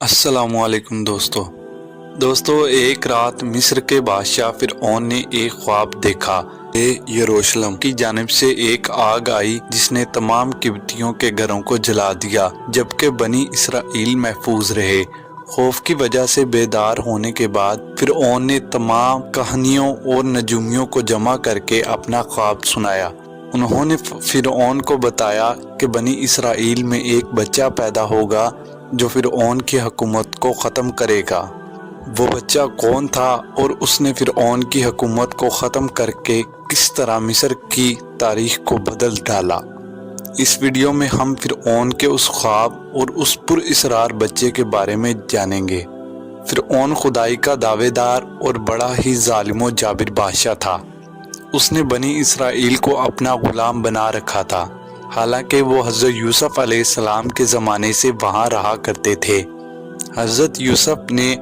السلام علیکم دوستو ایک رات مصر کے بادشاہ فرعون نے ایک خواب دیکھا کہ یروشلم کی جانب سے ایک آگ آئی جس نے تمام قبطیوں کے گھروں کو جلا دیا جبکہ بنی اسرائیل محفوظ رہے۔ خوف کی وجہ سے بیدار ہونے کے بعد فرعون نے تمام کہانیوں اور نجومیوں کو جمع کر کے اپنا خواب سنایا۔ انہوں نے فرعون کو بتایا کہ بنی اسرائیل میں ایک بچہ پیدا ہوگا جو فرعون کی حکومت کو ختم کرے گا۔ وہ بچہ کون تھا اور اس نے فرعون کی حکومت کو ختم کر کے کس طرح مصر کی تاریخ کو بدل ڈالا۔ اس ویڈیو میں ہم فرعون کے اس خواب اور اس پر اسرار بچے کے بارے میں جانیں گے۔ فرعون خدائی کا دعوے دار اور بڑا ہی ظالم و جابر بادشاہ تھا۔ اس نے بنی اسرائیل کو اپنا غلام بنا رکھا تھا، حالانکہ وہ حضرت یوسف علیہ السلام کے زمانے سے وہاں رہا کرتے تھے۔ حضرت یوسف نے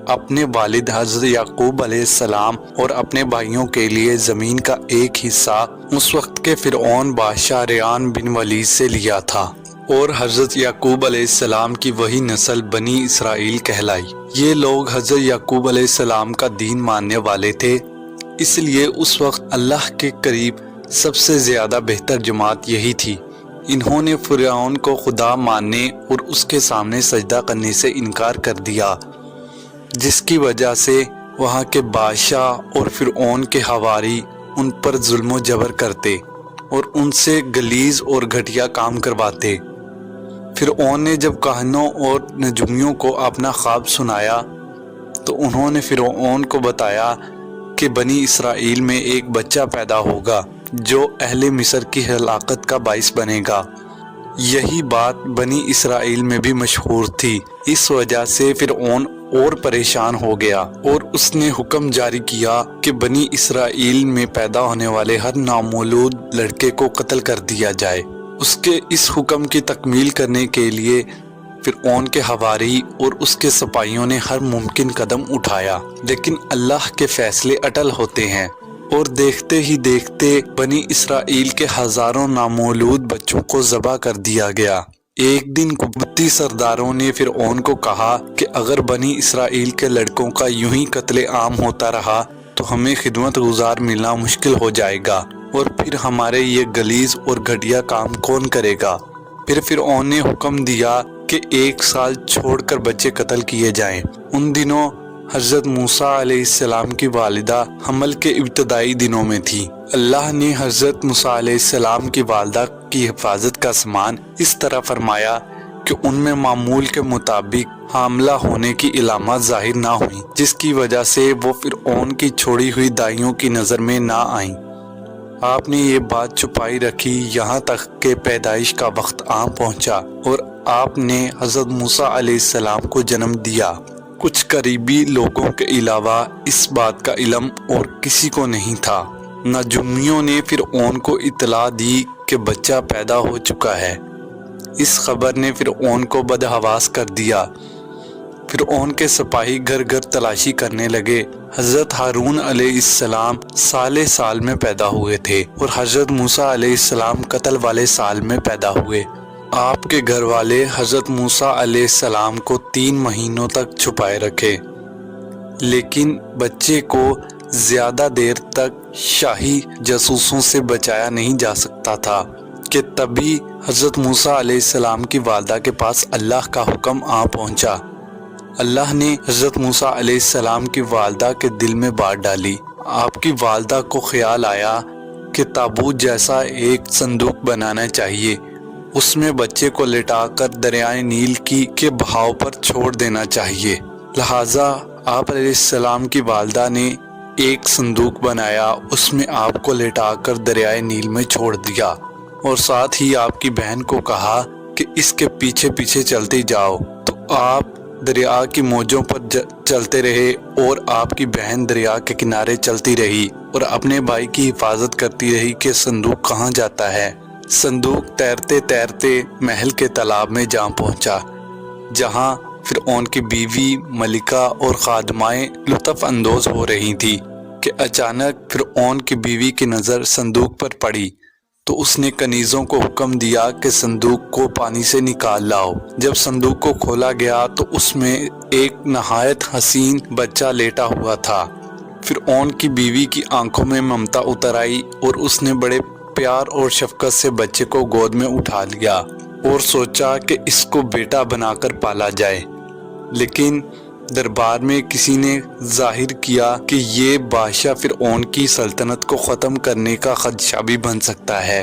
اپنے والد حضرت یعقوب علیہ السلام اور اپنے بھائیوں کے لیے زمین کا ایک حصہ اس وقت کے فرعون بادشاہ ریان بن ولید سے لیا تھا، اور حضرت یعقوب علیہ السلام کی وہی نسل بنی اسرائیل کہلائی۔ یہ لوگ حضرت یعقوب علیہ السلام کا دین ماننے والے تھے، اس لیے اس وقت اللہ کے قریب سب سے زیادہ بہتر جماعت یہی تھی۔ انہوں نے فرعون کو خدا ماننے اور اس کے سامنے سجدہ کرنے سے انکار کر دیا، جس کی وجہ سے وہاں کے بادشاہ اور فرعون کے حواری ان پر ظلم و جبر کرتے اور ان سے غلیظ اور گھٹیا کام کرواتے۔ فرعون نے جب کاہنوں اور نجومیوں کو اپنا خواب سنایا تو انہوں نے فرعون کو بتایا کہ بنی اسرائیل میں ایک بچہ پیدا ہوگا جو اہل مصر کی ہلاکت کا باعث بنے گا۔ یہی بات بنی اسرائیل میں بھی مشہور تھی۔ اس وجہ سے فرعون اور پریشان ہو گیا اور اس نے حکم جاری کیا کہ بنی اسرائیل میں پیدا ہونے والے ہر نامولود لڑکے کو قتل کر دیا جائے۔ اس کے اس حکم کی تکمیل کرنے کے لیے فرعون کے حواری اور اس کے سپاہیوں نے ہر ممکن قدم اٹھایا، لیکن اللہ کے فیصلے اٹل ہوتے ہیں، اور دیکھتے ہی دیکھتے بنی اسرائیل کے ہزاروں نامولود بچوں کو ذبح کر دیا گیا۔ ایک دن قبطی سرداروں نے فرعون کو کہا کہ اگر بنی اسرائیل کے لڑکوں کا یوں ہی قتل عام ہوتا رہا تو ہمیں خدمت گزار ملنا مشکل ہو جائے گا، اور پھر ہمارے یہ غلیظ اور گھٹیا کام کون کرے گا؟ پھر فرعون نے حکم دیا کہ 1 سال چھوڑ کر بچے قتل کیے جائیں۔ ان دنوں حضرت موسیٰ علیہ السلام کی والدہ حمل کے ابتدائی دنوں میں تھی۔ اللہ نے حضرت موسیٰ علیہ السلام کی والدہ کی حفاظت کا سامان اس طرح فرمایا کہ ان میں معمول کے مطابق حاملہ ہونے کی علامات ظاہر نہ ہوئیں، جس کی وجہ سے وہ فرعون کی چھوڑی ہوئی دائیوں کی نظر میں نہ آئیں۔ آپ نے یہ بات چھپائی رکھی یہاں تک کہ پیدائش کا وقت آن پہنچا اور آپ نے حضرت موسیٰ علیہ السلام کو جنم دیا۔ کچھ قریبی لوگوں کے علاوہ اس بات کا علم اور کسی کو نہیں تھا۔ نجومیوں نے فرعون کو اطلاع دی کہ بچہ پیدا ہو چکا ہے۔ اس خبر نے فرعون کو بدحواس کر دیا۔ فرعون کے سپاہی گھر گھر تلاشی کرنے لگے۔ حضرت ہارون علیہ السلام سال میں پیدا ہوئے تھے اور حضرت موسیٰ علیہ السلام قتل والے سال میں پیدا ہوئے۔ آپ کے گھر والے حضرت موسیٰ علیہ السلام کو 3 مہینوں تک چھپائے رکھے، لیکن بچے کو زیادہ دیر تک شاہی جاسوسوں سے بچایا نہیں جا سکتا تھا کہ تبھی حضرت موسیٰ علیہ السلام کی والدہ کے پاس اللہ کا حکم آ پہنچا۔ اللہ نے حضرت موسیٰ علیہ السلام کی والدہ کے دل میں بات ڈالی۔ آپ کی والدہ کو خیال آیا کہ تابوت جیسا ایک صندوق بنانا چاہیے، اس میں بچے کو لٹا کر دریائے نیل کے بہاؤ پر چھوڑ دینا چاہیے۔ لہٰذا آپ علیہ السلام کی والدہ نے ایک صندوق بنایا، اس میں آپ کو لٹا کر دریائے نیل میں چھوڑ دیا، اور ساتھ ہی آپ کی بہن کو کہا کہ اس کے پیچھے پیچھے چلتے جاؤ۔ تو آپ دریا کی موجوں پر چلتے رہے اور آپ کی بہن دریا کے کنارے چلتی رہی اور اپنے بھائی کی حفاظت کرتی رہی کہ صندوق کہاں جاتا ہے۔ صندوق تیرتے تیرتے محل کے تالاب میں جا پہنچا، جہاں فرعون کی بیوی ملکہ اور خادمائیں لطف اندوز ہو رہی تھی کہ اچانک فرعون کی بیوی کی نظر صندوق پر پڑی۔ تو اس نے کنیزوں کو حکم دیا کہ صندوق کو پانی سے نکال لاؤ۔ جب صندوق کو کھولا گیا تو اس میں ایک نہایت حسین بچہ لیٹا ہوا تھا۔ فرعون کی بیوی کی آنکھوں میں ممتا اتر آئی اور اس نے بڑے پیار اور شفقت سے بچے کو گود میں اٹھا لیا اور سوچا کہ اس کو بیٹا بنا کر پالا جائے، لیکن دربار میں کسی نے ظاہر کیا کہ یہ بادشاہ فرعون کی سلطنت کو ختم کرنے کا خدشہ بھی بن سکتا ہے۔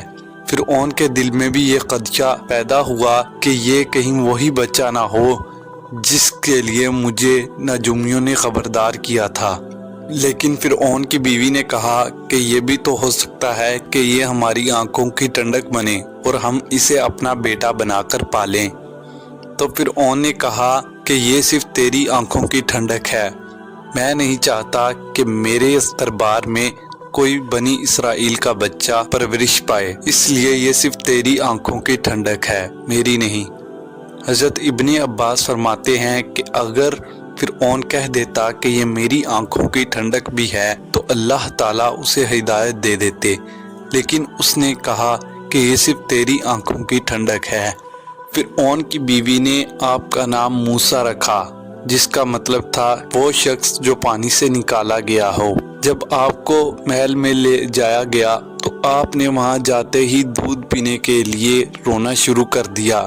فرعون کے دل میں بھی یہ خدشہ پیدا ہوا کہ یہ کہیں وہی بچہ نہ ہو جس کے لیے مجھے نجومیوں نے خبردار کیا تھا۔ لیکن فرعون کی بیوی نے کہا کہ یہ بھی تو ہو سکتا ہے کہ یہ ہماری آنکھوں کی ٹھنڈک بنے اور ہم اسے اپنا بیٹا بنا کر پالیں۔ تو فرعون نے کہا کہ یہ صرف تیری آنکھوں کی ٹھنڈک ہے، میں نہیں چاہتا کہ میرے دربار میں کوئی بنی اسرائیل کا بچہ پرورش پائے، اس لیے یہ صرف تیری آنکھوں کی ٹھنڈک ہے، میری نہیں۔ حضرت ابن عباس فرماتے ہیں کہ اگر فرعون کہہ دیتا کہ یہ میری آنکھوں کی ٹھنڈک بھی ہے تو اللہ تعالیٰ اسے ہدایت دے دیتے، لیکن اس نے کہا کہ یہ صرف تیری آنکھوں کی ٹھنڈک ہے۔ فرعون کی بیوی نے آپ کا نام موسیٰ رکھا، جس کا مطلب تھا وہ شخص جو پانی سے نکالا گیا ہو۔ جب آپ کو محل میں لے جایا گیا تو آپ نے وہاں جاتے ہی دودھ پینے کے لیے رونا شروع کر دیا۔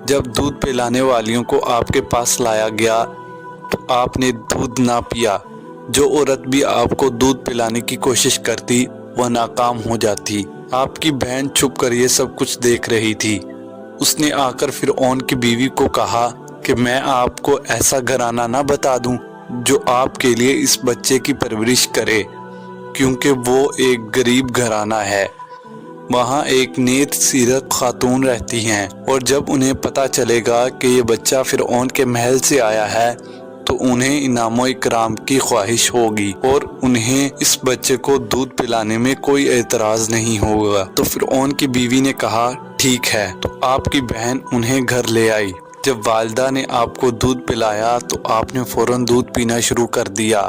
جب دودھ پلانے والیوں کو آپ کے پاس لایا گیا تو آپ نے دودھ نہ پیا۔ جو عورت بھی آپ کو دودھ پلانے کی کوشش کرتی وہ ناکام ہو جاتی۔ آپ کی بہن چھپ کر یہ سب کچھ دیکھ رہی تھی۔ اس نے آ کر فرعون کی بیوی کو کہا کہ میں آپ کو ایسا گھرانہ نہ بتا دوں جو آپ کے لیے اس بچے کی پرورش کرے، کیونکہ وہ ایک غریب گھرانہ ہے۔ وہاں ایک نیک سیرت خاتون رہتی ہیں، اور جب انہیں پتہ چلے گا کہ یہ بچہ فرعون کے محل سے آیا ہے تو انہیں انعام و اکرام کی خواہش ہوگی اور انہیں اس بچے کو دودھ پلانے میں کوئی اعتراض نہیں ہوگا۔ تو فرعون کی بیوی نے کہا ٹھیک ہے، تو آپ کی بہن انہیں گھر لے آئی۔ جب والدہ نے آپ کو دودھ پلایا تو آپ نے فوراً دودھ پینا شروع کر دیا۔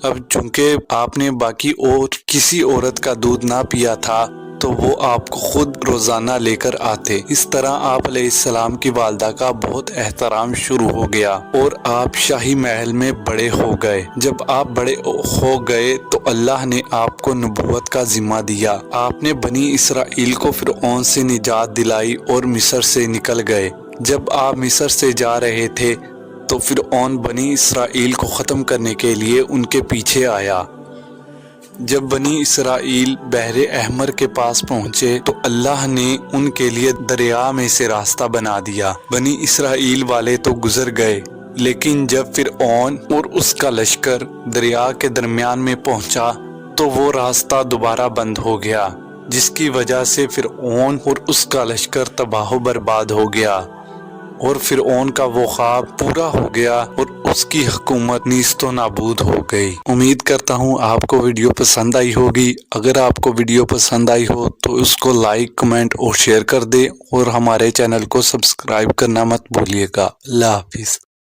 اب چونکہ آپ نے باقی اور کسی عورت کا دودھ نہ پیا تھا تو وہ آپ کو خود روزانہ لے کر آتے۔ اس طرح آپ علیہ السلام کی والدہ کا بہت احترام شروع ہو گیا اور آپ شاہی محل میں بڑے ہو گئے۔ جب آپ بڑے ہو گئے تو اللہ نے آپ کو نبوت کا ذمہ دیا۔ آپ نے بنی اسرائیل کو فرعون سے نجات دلائی اور مصر سے نکل گئے۔ جب آپ مصر سے جا رہے تھے تو فرعون بنی اسرائیل کو ختم کرنے کے لیے ان کے پیچھے آیا۔ جب بنی اسرائیل بحر احمر کے پاس پہنچے تو اللہ نے ان کے لیے دریا میں سے راستہ بنا دیا۔ بنی اسرائیل والے تو گزر گئے، لیکن جب فرعون اور اس کا لشکر دریا کے درمیان میں پہنچا تو وہ راستہ دوبارہ بند ہو گیا، جس کی وجہ سے فرعون اور اس کا لشکر تباہ و برباد ہو گیا اور فرعون کا وہ خواب پورا ہو گیا اور اس کی حکومت نیست و نابود ہو گئی۔ امید کرتا ہوں آپ کو ویڈیو پسند آئی ہوگی۔ اگر آپ کو ویڈیو پسند آئی ہو تو اس کو لائک، کمنٹ اور شیئر کر دیں اور ہمارے چینل کو سبسکرائب کرنا مت بھولیے گا۔ اللہ حافظ۔